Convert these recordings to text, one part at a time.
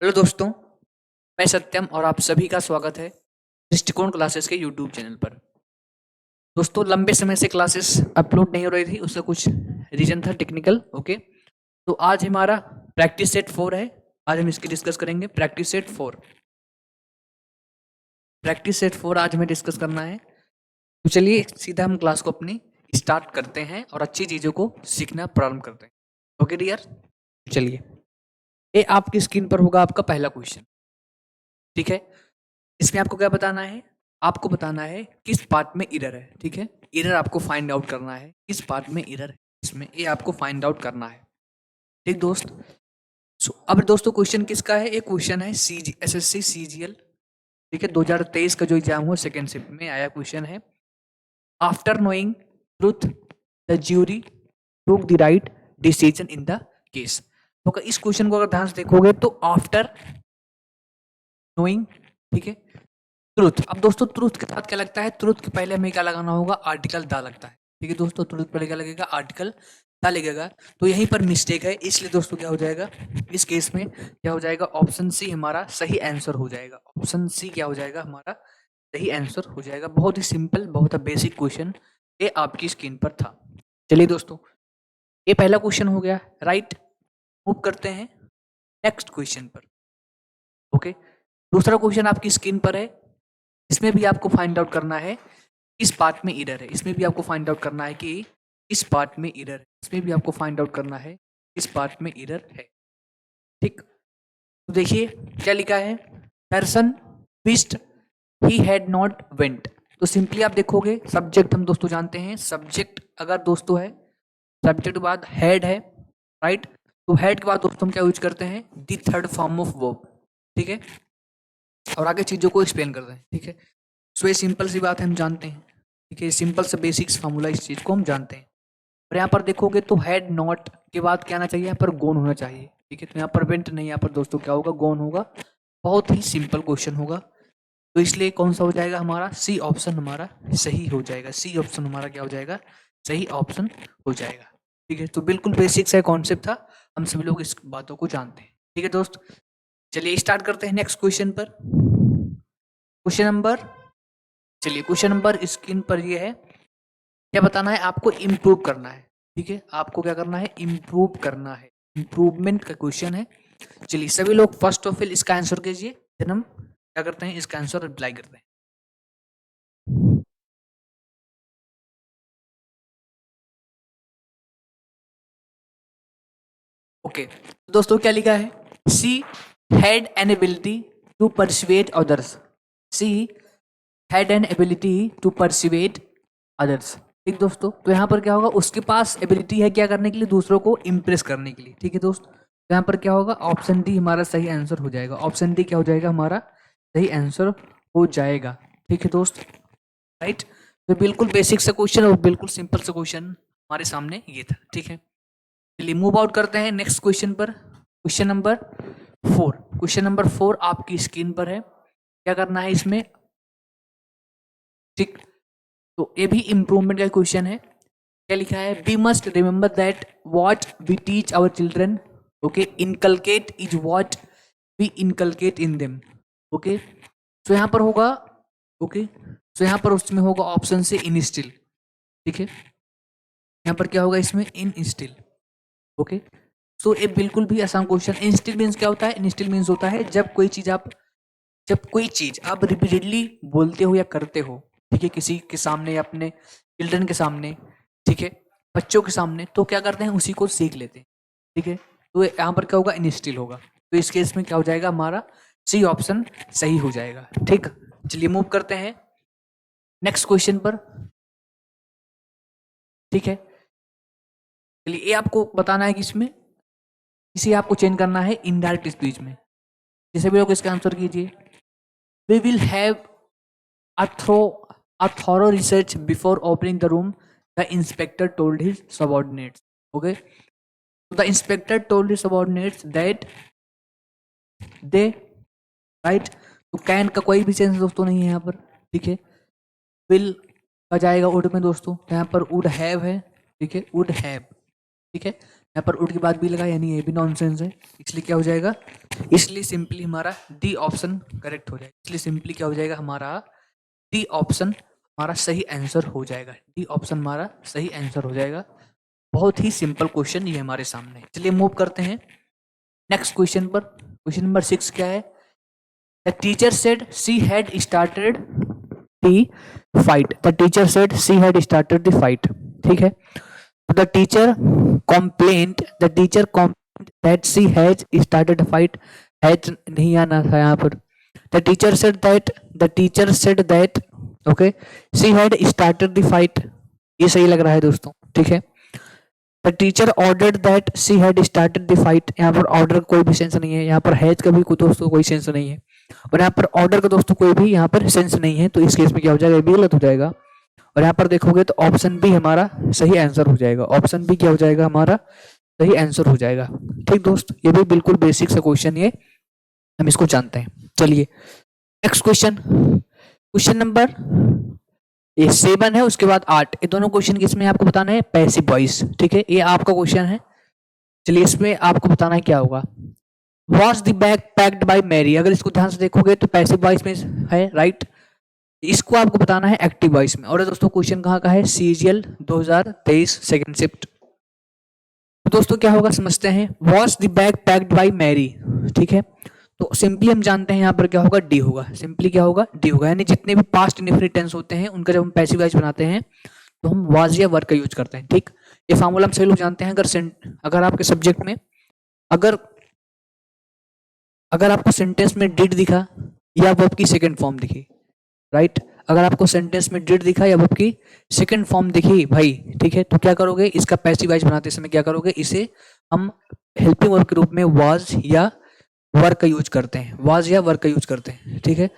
Hello दोस्तों, मैं सत्यम और आप सभी का स्वागत है दृष्टिकोण क्लासेस के यूट्यूब चैनल पर। दोस्तों, लंबे समय से क्लासेस अपलोड नहीं हो रही थी, उसका कुछ रीजन था टेक्निकल। ओके, तो आज हमारा प्रैक्टिस सेट 4 है। आज हम इसकी डिस्कस करेंगे। प्रैक्टिस सेट 4 आज हमें डिस्कस करना है। तो चलिए सीधा हम क्लास को अपनी स्टार्ट करते हैं और अच्छी चीज़ों को सीखना प्रारंभ करते हैं। ओके डियर, चलिए। ये आपकी स्क्रीन पर होगा आपका पहला क्वेश्चन। ठीक है, इसमें आपको क्या बताना है? आपको बताना है किस पार्ट में एरर है। ठीक है, एरर आपको फाइंड आउट करना है, किस पार्ट में एरर है इसमें, ये आपको फाइंड आउट करना है। ठीक दोस्त। अब दोस्तों क्वेश्चन किसका है? ये क्वेश्चन है एसएससी सीजीएल। ठीक है, 2023 का जो एग्जाम हुआ सेकेंड शिफ्ट में आया क्वेश्चन है। After knowing truth the jury took the right decision in the case. तो इस क्वेश्चन को अगर ध्यान से देखोगे तो आफ्टर नोइंग, ठीक है, ट्रुथ। अब दोस्तों ट्रुथ के साथ क्या लगता है? ट्रुथ के पहले हमें क्या लगाना होगा? आर्टिकल दा लगता है। ठीक है दोस्तों, ट्रुथ पहले क्या लगेगा? आर्टिकल दा लगेगा। तो यहीं पर मिस्टेक है, इसलिए दोस्तों क्या हो जाएगा इस केस में? क्या हो जाएगा? ऑप्शन सी हमारा सही आंसर हो जाएगा। ऑप्शन सी क्या हो जाएगा? हमारा सही आंसर हो जाएगा। बहुत ही सिंपल, बहुत ही बेसिक क्वेश्चन ये आपकी स्क्रीन पर था। चलिए दोस्तों, ये पहला क्वेश्चन हो गया। राइट, मूव करते हैं नेक्स्ट क्वेश्चन पर। ओके, दूसरा क्वेश्चन आपकी स्क्रीन पर है। इसमें भी आपको फाइंड आउट करना है किस पार्ट में एरर है। इसमें भी आपको फाइंड आउट करना है कि इस पार्ट में एरर है। इसमें भी आपको फाइंड आउट करना है किस पार्ट में एरर है। ठीक, तो देखिए क्या लिखा है। Person wished he had not went. तो सिंपली आप देखोगे, सब्जेक्ट हम दोस्तों जानते हैं, सब्जेक्ट अगर दोस्तों है, सब्जेक्ट के बाद हेड है, राइट। तो हेड के बाद दोस्तों हम क्या यूज करते हैं? दी थर्ड फॉर्म ऑफ वर्ब। ठीक है, और आगे चीजों को एक्सप्लेन करते हैं। ठीक है, सो ये सिंपल सी बात है, हम जानते हैं। ठीक है, सिंपल से बेसिक्स फार्मूला इस चीज को हम जानते हैं। और यहाँ पर देखोगे तो हैड नॉट के बाद क्या आना चाहिए? यहाँ पर गोन होना चाहिए। ठीक है, तो यहाँ पर वेंट नहीं, यहाँ पर दोस्तों क्या होगा? गोन होगा। बहुत ही सिंपल क्वेश्चन होगा, तो इसलिए कौन सा हो जाएगा हमारा? सी ऑप्शन हमारा सही हो जाएगा। सी ऑप्शन हमारा क्या हो जाएगा? सही ऑप्शन हो जाएगा। ठीक है, तो बिल्कुल बेसिक सा कॉन्सेप्ट था, हम सभी लोग इस बातों को जानते हैं। ठीक है दोस्त, चलिए स्टार्ट करते हैं नेक्स्ट क्वेश्चन पर। क्वेश्चन नंबर, चलिए क्वेश्चन नंबर स्क्रीन पर ये है। क्या बताना है? आपको इम्प्रूव करना है। ठीक है, आपको क्या करना है? इम्प्रूव करना है। इम्प्रूवमेंट का क्वेश्चन है। चलिए सभी लोग फर्स्ट ऑफ ऑल इसका आंसर कीजिए, फिर हम क्या करते हैं? इसका आंसर रिप्लाई करते हैं। ओके, दोस्तों क्या लिखा है? She had an ability to persuade others. She had an ability to persuade others. ठीक दोस्तों, तो यहाँ पर क्या होगा? उसके पास एबिलिटी है क्या करने के लिए? दूसरों को इम्प्रेस करने के लिए। ठीक है दोस्त, तो यहाँ पर क्या होगा? ऑप्शन डी हमारा सही आंसर हो जाएगा। ऑप्शन डी क्या हो जाएगा? हमारा सही आंसर हो जाएगा। ठीक है दोस्त, राइट। तो बिल्कुल बेसिक सा क्वेश्चन और बिल्कुल सिंपल सा क्वेश्चन हमारे सामने ये था। ठीक है, चलिए मूव आउट करते हैं नेक्स्ट क्वेश्चन पर। Question number 4। क्वेश्चन नंबर 4 आपकी स्क्रीन पर है। क्या करना है इसमें? ठीक, तो ये भी इम्प्रूवमेंट का क्वेश्चन है। क्या लिखा है? We must remember that what we teach our children, okay, inculcate is what we inculcate in them. Okay, तो यहाँ पर होगा, ओके, तो यहाँ पर उसमें होगा ऑप्शन से इंस्टिल। ठीक है, यहाँ पर क्या होगा? इसमें इंस्टिल। ओके, सो ये बिल्कुल भी आसान क्वेश्चन। इंस्टिल मीन्स क्या होता है? इंस्टिल मीन्स होता है जब कोई चीज आप रिपीटेडली बोलते हो या करते हो, ठीक है, किसी के सामने या अपने चिल्ड्रन के सामने, ठीक है, बच्चों के सामने, तो क्या करते हैं? उसी को सीख लेते हैं। ठीक है, तो यहाँ पर क्या होगा? इंस्टिल होगा। तो इस केस में क्या हो जाएगा? हमारा सी ऑप्शन सही हो जाएगा। ठीक, चलिए मूव करते हैं नेक्स्ट क्वेश्चन पर। ठीक है, चलिए ये आपको बताना है कि इसमें इसे आपको चेंज करना है इनडायरेक्ट स्पीच में। जैसे भी लोग इसका आंसर कीजिए। We will have a thorough research before opening the room, the inspector told his subordinates. Okay, so the inspector told his subordinates that they, right, तो कैन का कोई भी सेंस दोस्तों नहीं है यहाँ पर। ठीक है, विल का जाएगा वुड में दोस्तों, तो यहाँ पर वुड हैव है। ठीक है, वुड हैव। ठीक है, यहाँ पर वुड के बाद भी लगा, यानी ये भी नॉनसेंस है, इसलिए क्या हो जाएगा? इसलिए सिंपली हमारा डी ऑप्शन करेक्ट हो जाएगा। इसलिए सिंपली क्या हो जाएगा हमारा डी ऑप्शन हमारा सही आंसर हो जाएगा। डी ऑप्शन हमारा सही आंसर हो जाएगा। बहुत ही सिंपल क्वेश्चन ये हमारे सामने। चलिए मूव करते हैं नेक्स्ट क्वेश्चन पर। क्वेश्चन नंबर 6 क्या है? The teacher said she had started the fight. The teacher said she had started the fight. ठीक है। The teacher complained that she has started a fight। Has नहीं आना था यहाँ पर। The teacher said that okay she had started the fight. ये सही लग रहा है दोस्तों। ठीक है। The teacher ordered that she had started the fight. यहाँ पर ऑर्डर कोई भी सेंस नहीं है। यहाँ पर हैज का भी दोस्तों कोई सेंस नहीं है। और यहाँ पर ऑर्डर का दोस्तों कोई भी यहाँ पर सेंस नहीं है। तो इस केस में क्या हो जाएगा? ये भी गलत हो जाएगा। और यहाँ पर देखोगे तो ऑप्शन बी हमारा सही आंसर हो जाएगा। ऑप्शन बी क्या हो जाएगा? हमारा सही आंसर हो जाएगा। ठीक दोस्त, ये भी बिल्कुल बेसिक सा क्वेश्चन है, हम इसको जानते हैं। चलिए नेक्स्ट क्वेश्चन। क्वेश्चन नंबर ये 7 है, उसके बाद 8। ये दोनों क्वेश्चन किसमें आपको बताना है? Passive voice. ठीक है, ये आपका क्वेश्चन है। चलिए इसमें आपको बताना है क्या होगा। Was the bag packed by Mary. अगर इसको ध्यान से देखोगे तो पैसिव वॉइस में है, राइट। इसको आपको बताना है एक्टिव वॉइस में। और दोस्तों क्वेश्चन कहाँ का है? CGL 2023 second shift. तो दोस्तों क्या होगा समझते हैं। Was the bag packed by Mary. ठीक है, तो सिंपली हम जानते हैं यहाँ पर क्या होगा? डी होगा। सिंपली क्या होगा? डी होगा। यानी जितने भी पास्ट इंडेफिनिट टेंस होते हैं उनका जब हम पैसिव वॉइस बनाते हैं तो हम वाज या वर्क का यूज करते हैं। ठीक, ये फार्मूला हम सभी लोग जानते हैं। अगर आपके सब्जेक्ट में अगर अगर आपको सेंटेंस में डिड दिखा या वर्ब की सेकंड फॉर्म दिखी, राइट। अगर आपको सेंटेंस में डिड दिखा या वर्ब की सेकंड फॉर्म दिखी भाई, ठीक है, तो क्या करोगे? इसका पैसिव वॉइस बनाते समय क्या करोगे? इसे हम हेल्पिंग वर्ब के रूप में वाज या वर्क का यूज करते हैं। वाज या वर्क का यूज करते हैं। ठीक है,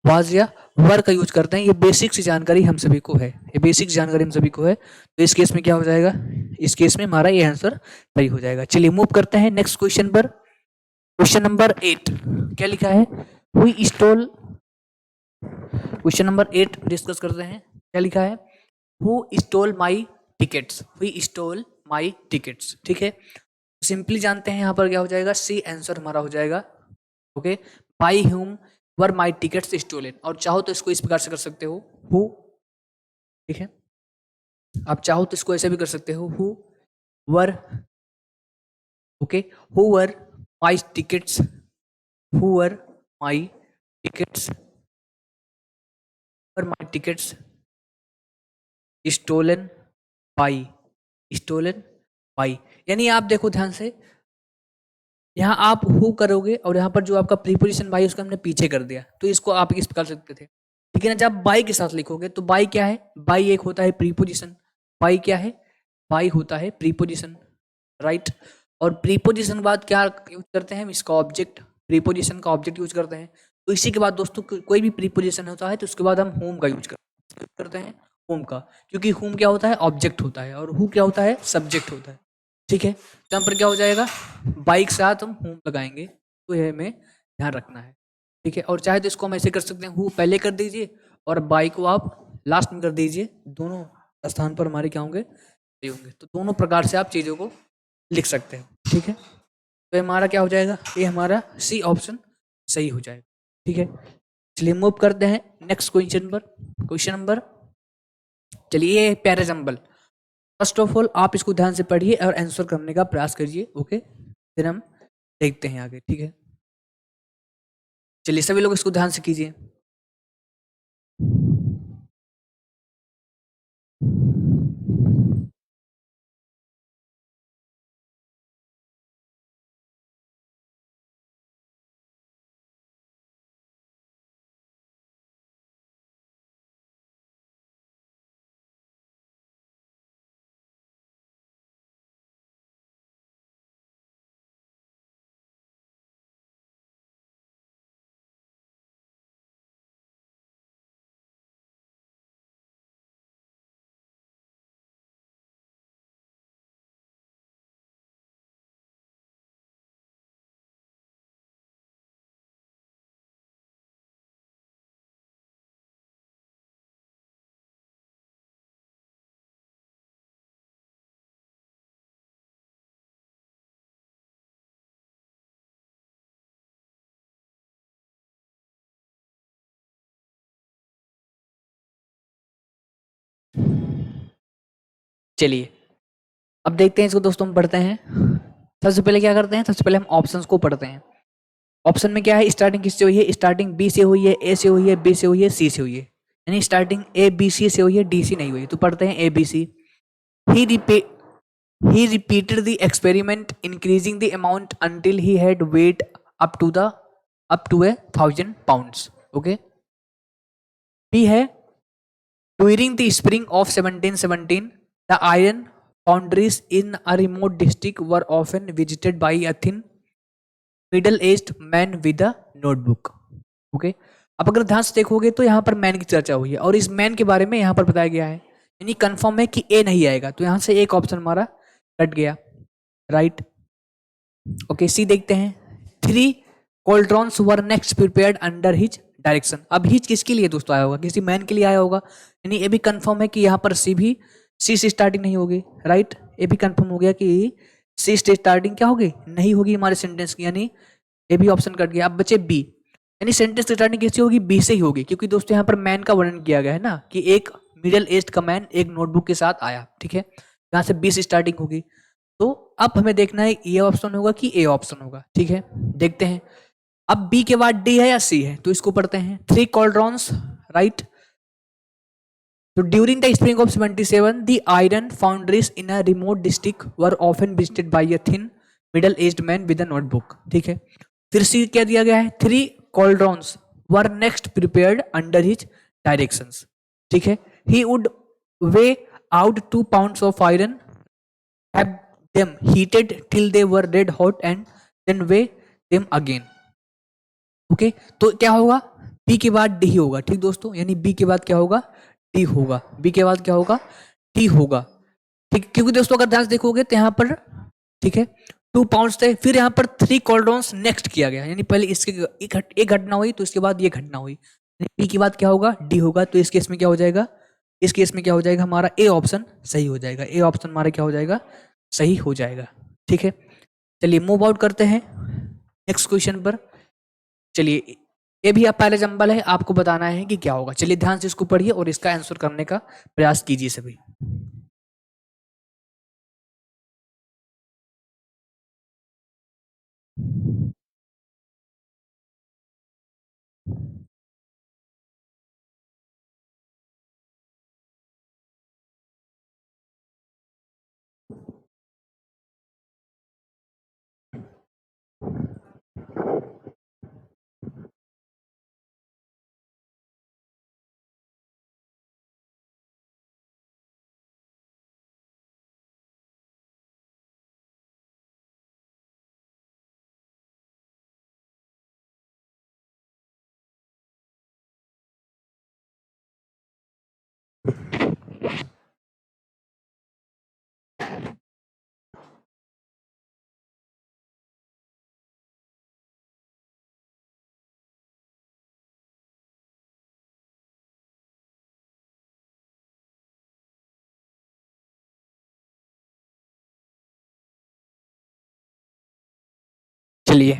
वाज या वर्क का यूज करते हैं। ये बेसिक सी जानकारी हम सभी को है। ये बेसिक जानकारी हम सभी को है। तो इस केस में क्या हो जाएगा? इस केस में हमारा ये आंसर सही हो जाएगा। चलिए मूव करते हैं नेक्स्ट क्वेश्चन पर। क्वेश्चन नंबर 8 क्या लिखा है? हुई स्टोल। क्वेश्चन नंबर 8 डिस्कस करते हैं। क्या लिखा है? Who stole my tickets. हुई स्टोल माई टिकट्स। ठीक है, सिंपली जानते हैं यहाँ पर क्या हो जाएगा? सी आंसर हमारा हो जाएगा। ओके, बाई हुम वर माई टिकट्स स्टोलन। और चाहो तो इसको इस प्रकार से कर सकते हो, हु। ठीक है, आप चाहो तो इसको ऐसे भी कर सकते हो, who were. Okay, who were my tickets, who were my tickets, were my tickets stolen by, stolen by. यानी आप देखो ध्यान से, यहाँ आप हु करोगे और यहाँ पर जो आपका प्रीपोजिशन बाई उसको हमने पीछे कर दिया, तो इसको आप इस प्रकार सकते थे। ठीक है ना, जब बाई के साथ लिखोगे तो बाई क्या है? बाई एक होता है प्रीपोजिशन। बाई क्या है? बाई होता है प्रीपोजिशन, राइट। और प्रीपोजिशन के बाद क्या यूज करते हैं? इसका ऑब्जेक्ट, प्रीपोजिशन का ऑब्जेक्ट यूज करते हैं। तो इसी के बाद दोस्तों कोई भी प्रीपोजिशन होता है तो उसके बाद हम होम का यूज करते हैं, होम का। क्योंकि होम क्या होता है? ऑब्जेक्ट होता है। और हु क्या होता है? सब्जेक्ट होता है। ठीक है, तो यहाँ पर क्या हो जाएगा? बाइक साथ हम होम लगाएंगे, तो ये हमें ध्यान रखना है। ठीक है, और चाहे तो इसको हम ऐसे कर सकते हैं, हु पहले कर दीजिए और बाइक को आप लास्ट में कर दीजिए। दोनों स्थान पर हमारे क्या होंगे? सही होंगे। तो दोनों प्रकार से आप चीज़ों को लिख सकते हो। ठीक है, तो हमारा क्या हो जाएगा? ये हमारा सी ऑप्शन सही हो जाएगा। ठीक है, चलिए मूव करते हैं नेक्स्ट क्वेश्चन पर। क्वेश्चन नंबर, चलिए प्यारे जंबल। फर्स्ट ऑफ ऑल आप इसको ध्यान से पढ़िए और आंसर करने का प्रयास करिए। ओके, फिर हम देखते हैं आगे। ठीक है, चलिए सभी लोग इसको ध्यान से कीजिए। चलिए अब देखते हैं इसको दोस्तों, हम पढ़ते हैं। सबसे पहले क्या करते हैं, सबसे पहले हम ऑप्शंस को पढ़ते हैं। ऑप्शन में क्या है, स्टार्टिंग किससे हुई है, स्टार्टिंग बी से हुई है, ए से हुई है, बी से हुई है, सी से हुई है। यानी स्टार्टिंग ए बी सी से हुई है, डी सी नहीं हुई। तो पढ़ते हैं A B C. He repeat he repeated the experiment increasing the amount until he had weighed up to 1,000 pounds. Okay, B है, during the spring of 1717 the iron foundries in a remote district were often visited by a thin middle-aged man with a notebook. Okay, अब अगर ध्यान से देखोगे तो यहाँ पर man की चर्चा हुई है और इस मैन के बारे में यहाँ पर बताया गया है, यानी कंफर्म है कि ए नहीं आएगा, तो यहाँ से एक ऑप्शन हमारा कट गया, राइट। ओके, सी देखते हैं। 3 cauldrons were next prepared under his direction. अब हिज किसके लिए दोस्तों आया होगा, किसी मैन के लिए आया होगा, यानी ये भी कंफर्म है कि यहाँ पर सी भी सी से स्टार्टिंग नहीं होगी, राइट। ये भी कंफर्म हो गया कि सी से स्टार्टिंग क्या होगी, नहीं होगी हमारे सेंटेंस की, यानी ये भी ऑप्शन कट गया। अब बचे बी, यानी सेंटेंस की स्टार्टिंग किससे होगी, बी से ही होगी, क्योंकि दोस्तों यहाँ पर मैन का वर्णन किया गया है ना, कि एक मिडिल एज का मैन एक नोटबुक के साथ आया, ठीक है, यहाँ से बी से स्टार्टिंग होगी। तो अब हमें देखना है ये ऑप्शन होगा कि ए ऑप्शन होगा, ठीक है, देखते हैं। अब बी के बाद डी है या सी है, तो इसको पढ़ते हैं। 3 कॉल्ड्रॉन्स, राइट। तो during the spring of 77 the iron foundries in a remote district were often visited by a thin middle aged man with a notebook, ठीक है। फिर सी क्या दिया गया है, 3 cauldrons were next prepared under his directions, ठीक है। He would weigh out 2 pounds of iron, have them heated till they were red hot and then weigh them again. Okay, तो क्या होगा, बी के बाद डी होगा, ठीक दोस्तों, यानी बी के बाद क्या होगा, डी होगा, बी के बाद क्या होगा, डी होगा, ठीक। क्योंकि दोस्तों अगर ध्यान से देखोगे तो यहाँ पर, ठीक है, 2 पाउंड्स थे, फिर यहाँ पर 3 कॉल्ड्रॉन्स नेक्स्ट किया गया, यानी पहले इसके एक घटना हुई तो इसके बाद ये घटना हुई, बी के बाद क्या होगा, डी होगा। तो इस केस में क्या हो जाएगा, इस केस में क्या हो जाएगा, हमारा ए ऑप्शन सही हो जाएगा, ए ऑप्शन हमारा क्या हो जाएगा, सही हो जाएगा, ठीक है। चलिए मूव आउट करते हैं नेक्स्ट क्वेश्चन पर। चलिए ये भी आप पहले जंबल है, आपको बताना है कि क्या होगा। चलिए ध्यान से इसको पढ़िए और इसका आंसर करने का प्रयास कीजिए सभी। चलिए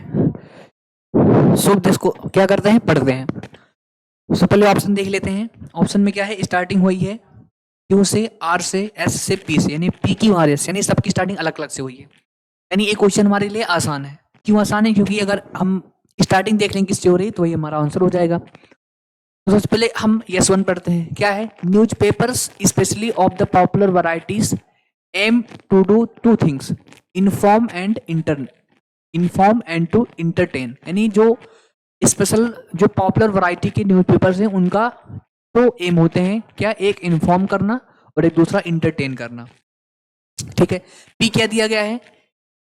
शुभ इसको क्या करते हैं, पढ़ते हैं। सबसे पहले ऑप्शन देख लेते हैं। ऑप्शन में क्या है, स्टार्टिंग हुई है क्यू से, आर से, एस से, पी से, यानी पी क्यू आर एस, यानी सबकी स्टार्टिंग अलग अलग से हुई है, यानी ये क्वेश्चन हमारे लिए आसान है। क्यों आसान है, क्योंकि अगर हम स्टार्टिंग देख लें किससे हो रही है तो ये हमारा आंसर हो जाएगा। तो सबसे पहले हम यस वन पढ़ते हैं, क्या है, newspapers specially of the popular varieties aim to do 2 things, inform and to entertain, यानी जो स्पेशल जो पॉपुलर वैरायटी के न्यूज़पेपर्स हैं उनका तो एम होते हैं क्या, एक इन्फॉर्म करना और एक दूसरा इंटरटेन करना, ठीक है। पी क्या दिया गया है,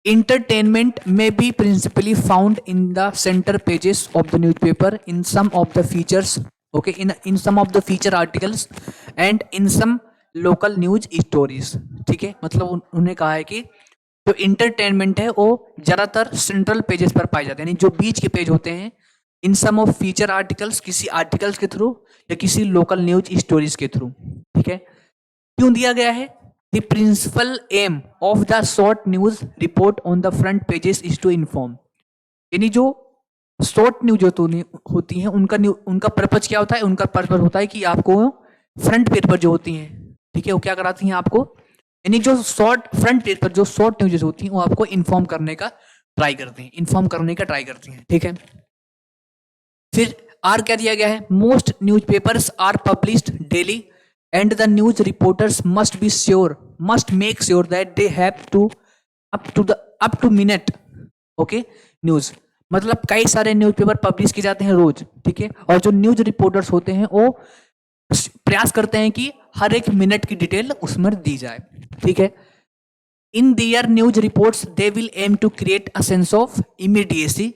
इंटरटेनमेंट में be principally found in the centre pages of the newspaper in some of the features, okay, in some of the feature articles and in some local news stories, ठीक है। मतलब उन्होंने कहा है कि जो इंटरटेनमेंट है वो ज्यादातर सेंट्रल पेजेस पर पाए जाते हैं, यानी जो बीच के पेज होते हैं, in some of feature articles, किसी आर्टिकल्स के थ्रू या किसी लोकल न्यूज स्टोरीज के थ्रू, ठीक है। क्यों दिया गया है, the principal aim of the short news report on the front pages is to inform, यानी जो शॉर्ट न्यूज होती हैं उनका पर्पज क्या होता है, उनका पर्पज होता है कि आपको फ्रंट पेज पर जो होती हैं ठीक है, वो क्या कराती हैं आपको, यानी जो शॉर्ट फ्रंट पेज पर जो शॉर्ट न्यूज़ होती हैं वो आपको इन्फॉर्म करने का ट्राई करती हैं, इन्फॉर्म करने का ट्राई करती हैं, ठीक है। फिर आर क्या दिया गया है, most newspapers are published daily and the news reporters must make sure that they have to up to minute, okay, news, मतलब कई सारे न्यूज़पेपर पब्लिश किए जाते हैं रोज, ठीक है, और जो न्यूज रिपोर्टर्स होते हैं वो प्रयास करते हैं कि हर एक मिनट की डिटेल उसमें दी जाए, ठीक है। In their news reports, they will aim to create a sense of immediacy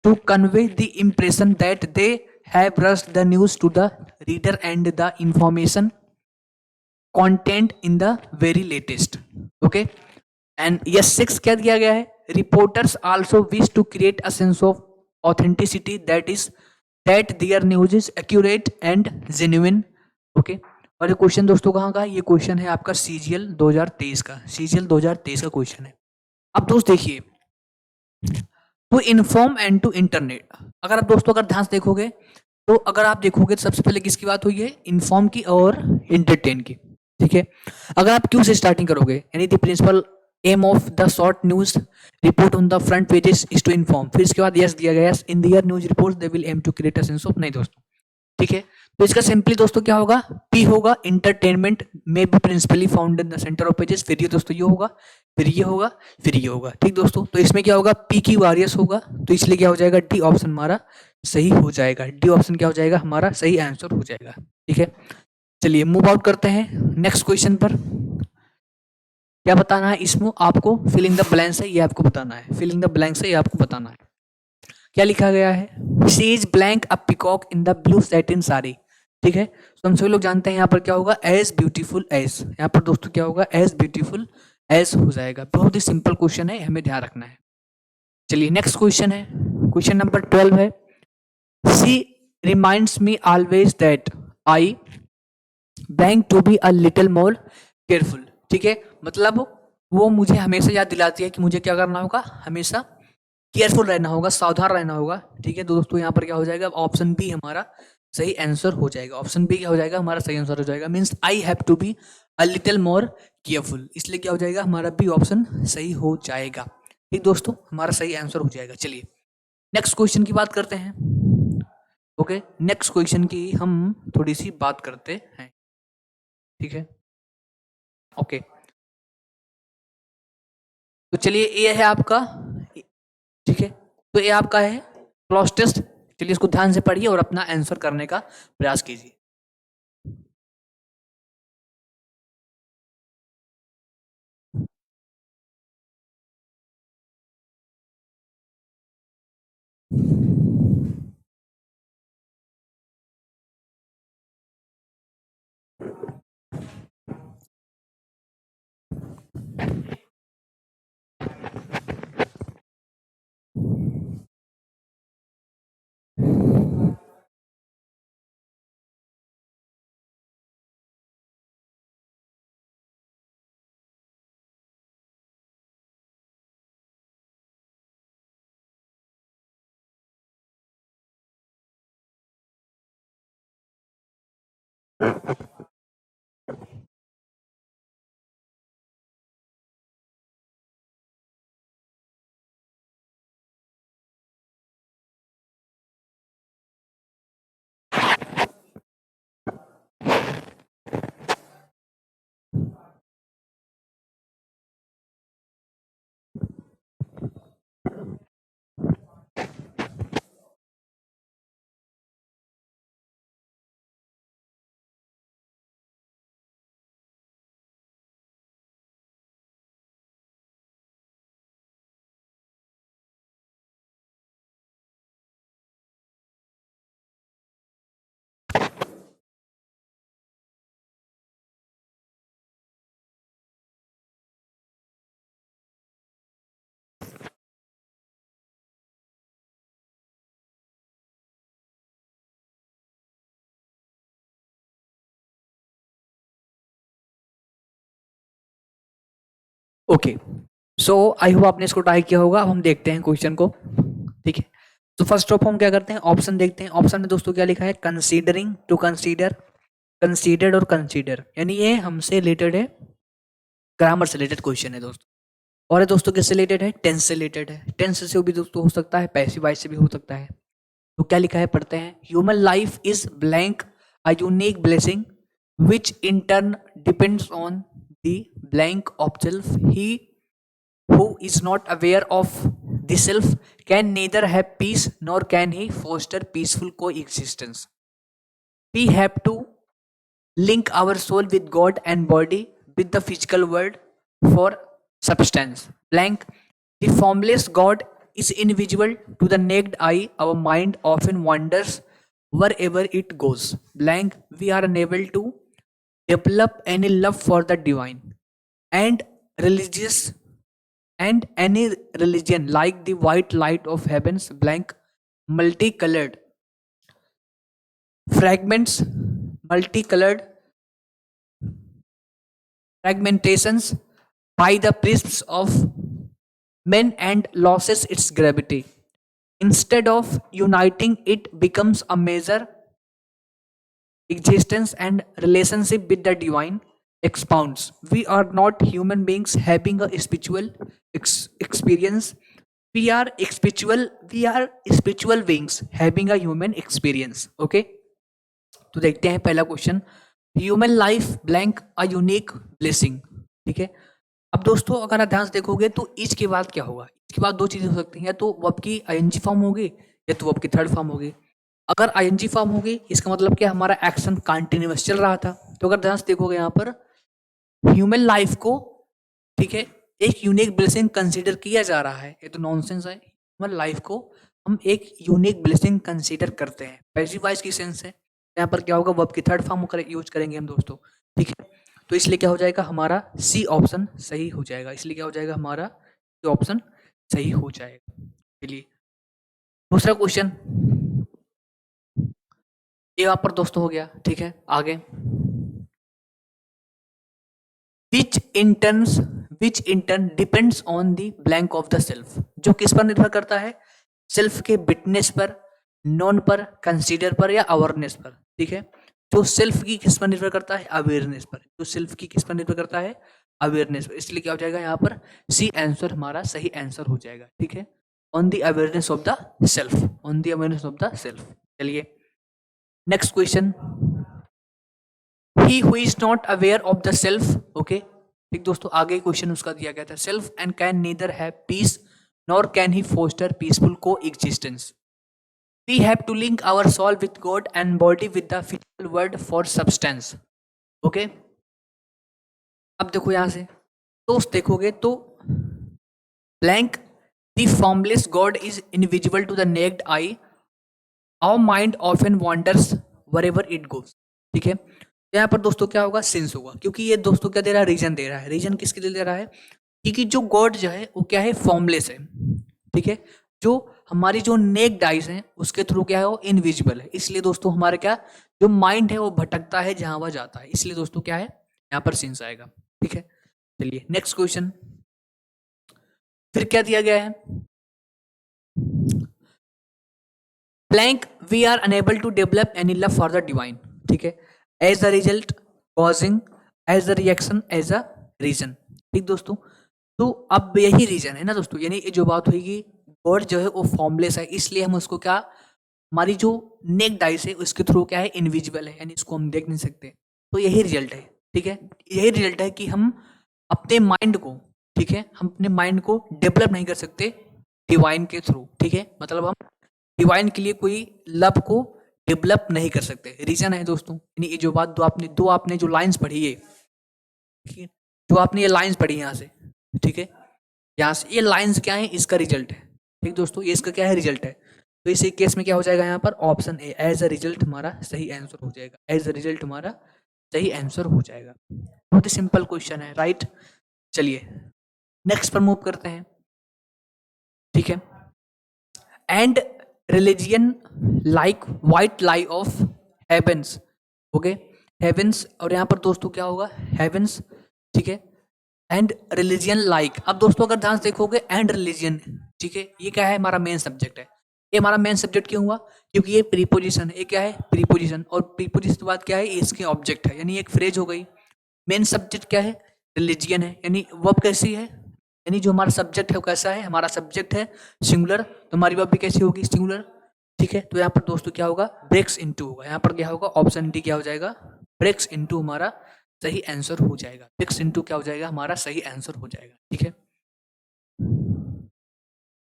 to convey the impression that they have rushed the news to the reader and the information content in the very latest. Okay, and yes, 6 क्या दिया गया है, reporters also wish to create a sense of authenticity, that their news is accurate and genuine. Okay, और ये question दोस्तों कहाँ का है, ये क्वेश्चन है आपका सीजीएल 2023 का, सीजीएल 2023 का क्वेश्चन है। अब दोस्त देखिए, to inform and to internet, अगर आप दोस्तों अगर ध्यान से देखोगे तो अगर आप देखोगे तो सबसे पहले किसकी बात हुई है, इन्फॉर्म की और इंटरटेन की, ठीक है। अगर आप क्यों से स्टार्टिंग करोगे, यानी the principal aim of the short news report on the front pages is to inform, फिर इसके बाद यस दिया गया, in their news report they will aim to create a sense of, नहीं दोस्तों, ठीक है। तो इसका सिंपली दोस्तों क्या होगा, पी होगा, इंटरटेनमेंट में be principally found in the centre of pages, फिर ये दोस्तों ये होगा, फिर ये होगा, फिर ये होगा, ठीक दोस्तों। तो इसमें क्या होगा, पी की वारियस होगा, तो इसलिए क्या हो जाएगा, डी ऑप्शन हमारा सही हो जाएगा, डी ऑप्शन क्या हो जाएगा, हमारा सही आंसर हो जाएगा, ठीक है। चलिए मूव आउट करते हैं नेक्स्ट क्वेश्चन पर। क्या बताना है इसमें आपको, फिलिंग द ब्लैंक्स है, ये आपको बताना है, फिलिंग द ब्लैंक्स है, ये आपको बताना है। क्या लिखा गया है, she is blank a peacock in the blue satin sari, ठीक है। तो हम सभी लोग जानते हैं यहाँ पर क्या होगा, एज ब्यूटीफुल एज, यहाँ पर दोस्तों क्या होगा, एज ब्यूटीफुल एज हो जाएगा। बहुत ही सिंपल क्वेश्चन है, हमें ध्यान रखना है। चलिए नेक्स्ट क्वेश्चन है, क्वेश्चन नंबर 12 है, she reminds me always that I bank to be a little more careful, ठीक है, मतलब वो मुझे हमेशा याद दिलाती है कि मुझे क्या करना होगा, हमेशा केयरफुल रहना होगा, सावधान रहना होगा, ठीक है। तो दोस्तों यहाँ पर क्या हो जाएगा, ऑप्शन बी हमारा सही आंसर हो जाएगा, ऑप्शन बी क्या हो जाएगा, हमारा सही आंसर हो जाएगा, means I have to be a little more careful, इसलिए क्या हो जाएगा, हमारा बी ऑप्शन सही हो जाएगा, ठीक दोस्तों, हमारा सही आंसर हो जाएगा। चलिए नेक्स्ट क्वेश्चन की बात करते हैं, ओके, नेक्स्ट क्वेश्चन की हम थोड़ी सी बात करते हैं, ठीक है, ओके। तो चलिए ये है आपका, ठीक है, तो ये आपका है क्लॉज टेस्ट, चलिए इसको ध्यान से पढ़िए और अपना आंसर करने का प्रयास कीजिए। ओके, सो आई होप आपने इसको ट्राई किया होगा। अब हम देखते हैं क्वेश्चन को, ठीक है। तो फर्स्ट ऑफ हम क्या करते हैं, ऑप्शन देखते हैं। ऑप्शन में दोस्तों क्या लिखा है, कंसीडरिंग, टू कंसीडर, कंसीडर्ड और कंसीडर, यानी ये हमसे रिलेटेड है, ग्रामर से रिलेटेड क्वेश्चन है दोस्तों। और ये दोस्तों किससे रिलेटेड है? टेंस से रिलेटेड है। टेंस से भी दोस्तों हो सकता है, पैसिव वॉइस से भी हो सकता है। तो क्या लिखा है, पढ़ते हैं। Human life is blank, a unique blessing which in turn depends on the blank of self. He who is not aware of the self can neither have peace nor can he foster peaceful coexistence. We have to link our soul with God and body with the physical world for substance. Blank. The formless God is invisible to the naked eye. Our mind often wanders wherever it goes. Blank. We are unable to develop any love for the divine and religious and any religion like the white light of heaven's blank multicolored fragments, multicolored fragmentations by the prisms of men and loses its gravity. Instead of uniting, it becomes a measure existence and relationship with the divine expounds. We are not human beings having a spiritual experience. We are spiritual beings having a human experience. Okay, तो देखते हैं पहला question. Human life blank a unique blessing. ठीक है, अब दोस्तों अगर आप ध्यान से देखोगे तो इज के बाद क्या होगा? इसके बाद दो चीजें हो सकती हैं, या तो वर्ब की आईएनजी फॉर्म होगी या तो वर्ब की थर्ड फॉर्म होगी। अगर आईएनजी फॉर्म होगी इसका मतलब क्या, हमारा एक्शन कंटिन्यूअस चल रहा था। तो अगर ध्यान से देखोगे यहाँ पर ह्यूमन लाइफ को, ठीक है, एक यूनिक ब्लेसिंग कंसीडर किया जा रहा है, ये तो नॉनसेंस है। ह्यूमन लाइफ को हम एक यूनिक ब्लेसिंग कंसीडर करते हैं, पैसिव वॉइस की सेंस है। यहाँ पर क्या होगा, वर्ब की थर्ड फॉर्म यूज करेंगे हम दोस्तों। ठीक है, तो इसलिए क्या हो जाएगा, हमारा सी ऑप्शन सही हो जाएगा। इसलिए क्या हो जाएगा, हमारा सी ऑप्शन सही हो जाएगा। चलिए दूसरा क्वेश्चन ये यहाँ पर दोस्तों हो गया। ठीक है, आगे। विच in turn depends on the blank of the self, जो किस पर निर्भर करता है? सेल्फ के विटनेस पर, नॉन पर, कंसीडर पर या अवेयरनेस पर। ठीक है, जो सेल्फ की किस पर निर्भर करता है? अवेयरनेस पर। जो सेल्फ की किस पर निर्भर करता है? अवेयरनेस पर। इसलिए क्या हो जाएगा यहाँ पर, सी आंसर हमारा सही आंसर हो जाएगा। ठीक है, on the awareness of the self, on the awareness of the self. चलिए next question. He who is not aware of the self. Okay, ठीक दोस्तों, आगे क्वेश्चन उसका दिया गया था। Self and can neither have peace nor can he foster peaceful coexistence. We have to link our soul with God and body with the physical world for substance. Okay, अब देखो यहां से दोस्त देखोगे तो blank the formless God is invisible to the naked eye, our mind often wonders wherever it goes. ठीक है, यहाँ पर दोस्तों क्या होगा, सिंस होगा, क्योंकि ये दोस्तों क्या दे रहा है, रीजन दे रहा है। रीजन किसके लिए दे रहा है? क्योंकि जो गॉड जो है वो क्या है, फॉर्मलेस है। ठीक है, जो हमारी जो नेक्ड आइज है उसके थ्रू क्या है, वो इनविजिबल है। इसलिए दोस्तों हमारे क्या, जो माइंड है वो भटकता है जहां वह जाता है। इसलिए दोस्तों क्या है, यहाँ पर सिंस आएगा। ठीक है, चलिए नेक्स्ट क्वेश्चन। फिर क्या दिया गया है, blank we are unable to develop any love for the divine. ठीक है, as the result, causing, as the reaction, as a reason. ठीक दोस्तों, तो अब यही रीजन है ना दोस्तों, यानी जो बात होगी, गॉड जो है वो फॉर्मलेस है, इसलिए हम उसको क्या, हमारी जो नेक्ड आइज है उसके थ्रू क्या है, इनविजिबल है, यानी इसको हम देख नहीं सकते। तो यही रिजल्ट है। ठीक है, यही रिजल्ट है कि हम अपने माइंड को, ठीक है, हम अपने माइंड को डेवलप नहीं कर सकते डिवाइन के थ्रू। ठीक है, मतलब हम डिवाइन के लिए कोई लव को डेवलप नहीं कर सकते। रीजन है दोस्तों, यानी ये जो बात दो आपने जो लाइंस पढ़ी है, जो आपने ये लाइंस पढ़ी यहाँ से, ठीक है, यहाँ से ये लाइंस क्या है, इसका रिजल्ट है। ठीक दोस्तों, ये इसका क्या है, रिजल्ट है। तो इस केस में क्या हो जाएगा, यहाँ पर option A as a result हमारा सही आंसर हो जाएगा। एज अ रिजल्ट हमारा सही आंसर हो जाएगा। बहुत ही सिंपल क्वेश्चन है, राइट। चलिए नेक्स्ट पर मूव करते हैं। ठीक है, and religion like white lie of heavens. Okay, heavens, और यहाँ पर दोस्तों क्या होगा, हेवेंस। ठीक है, एंड रिलीजियन लाइक। अब दोस्तों अगर ध्यान से देखोगे, एंड रिलीजियन, ठीक है, ये क्या है, हमारा मेन सब्जेक्ट है। ये हमारा मेन सब्जेक्ट क्यों हुआ? क्योंकि ये प्रीपोजिशन है। ये क्या है? प्रीपोजिशन। और प्रीपोजिशन के बाद क्या है? ये इसके ऑब्जेक्ट है, यानी एक फ्रेज हो गई। मेन सब्जेक्ट क्या है? रिलीजियन है, यानी वर्ब कैसी है? यानी जो हमारा सब्जेक्ट है वो कैसा है? हमारा सब्जेक्ट है सिंगुलर, तो हमारी वर्ब भी कैसी होगी? सिंगुलर। ठीक है, तो यहाँ पर दोस्तों क्या होगा? ब्रेक्स इनटू होगा। यहाँ पर क्या होगा? ऑप्शन डी क्या हो जाएगा? ब्रेक्स इनटू हमारा सही आंसर हो जाएगा। ब्रेक्स इनटू क्या हो जाएगा? हमारा सही आंसर हो जाएगा। ठीक है,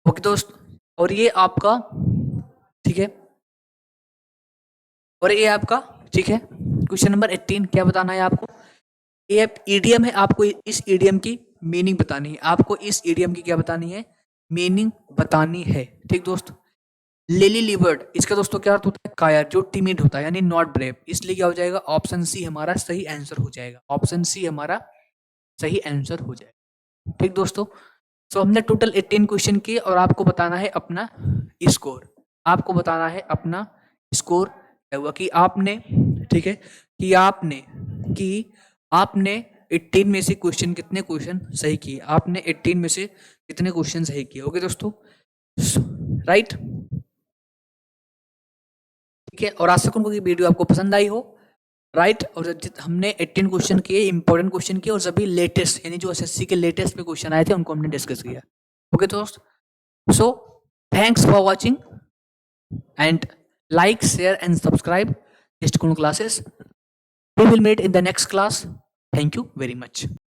ओके दोस्त। और ये आपका, ठीक है, और ये आपका, ठीक है, क्वेश्चन नंबर 18 क्या बताना है आपको? ये ईडीएम है, आपको इस ईडीएम की मीनिंग बतानी है। आपको इस ईडीएम की क्या बतानी है? मीनिंग बतानी है। ठीक दोस्त। लिली लिवर्ड, इसका दोस्तों क्या अर्थ होता है? कायर, जो टिमिड होता है, यानी नॉट ब्रेव। इसलिए क्या हो जाएगा? ऑप्शन सी हमारा सही आंसर हो जाएगा। ऑप्शन सी हमारा सही आंसर हो जाएगा। ठीक दोस्तों, सो हमने टोटल 18 क्वेश्चन किए और आपको बताना है अपना स्कोर। आपको बताना है अपना स्कोर क्या हुआ कि आपने, ठीक है, कि आपने 18 में से क्वेश्चन कितने क्वेश्चन सही किए? आपने 18 में से कितने क्वेश्चन सही किए? ओके दोस्तों, राइट। ठीक है, और आशा करूंगा कि वीडियो आपको पसंद आई हो, राइट। और हमने 18 क्वेश्चन किए, इंपॉर्टेंट क्वेश्चन किए, और सभी लेटेस्ट, यानी जो एसएससी के लेटेस्ट में क्वेश्चन आए थे उनको हमने डिस्कस किया। ओके दोस्त, so thanks for watching and like, share and subscribe Gesticule classes. We will meet in the next class. Thank you very much.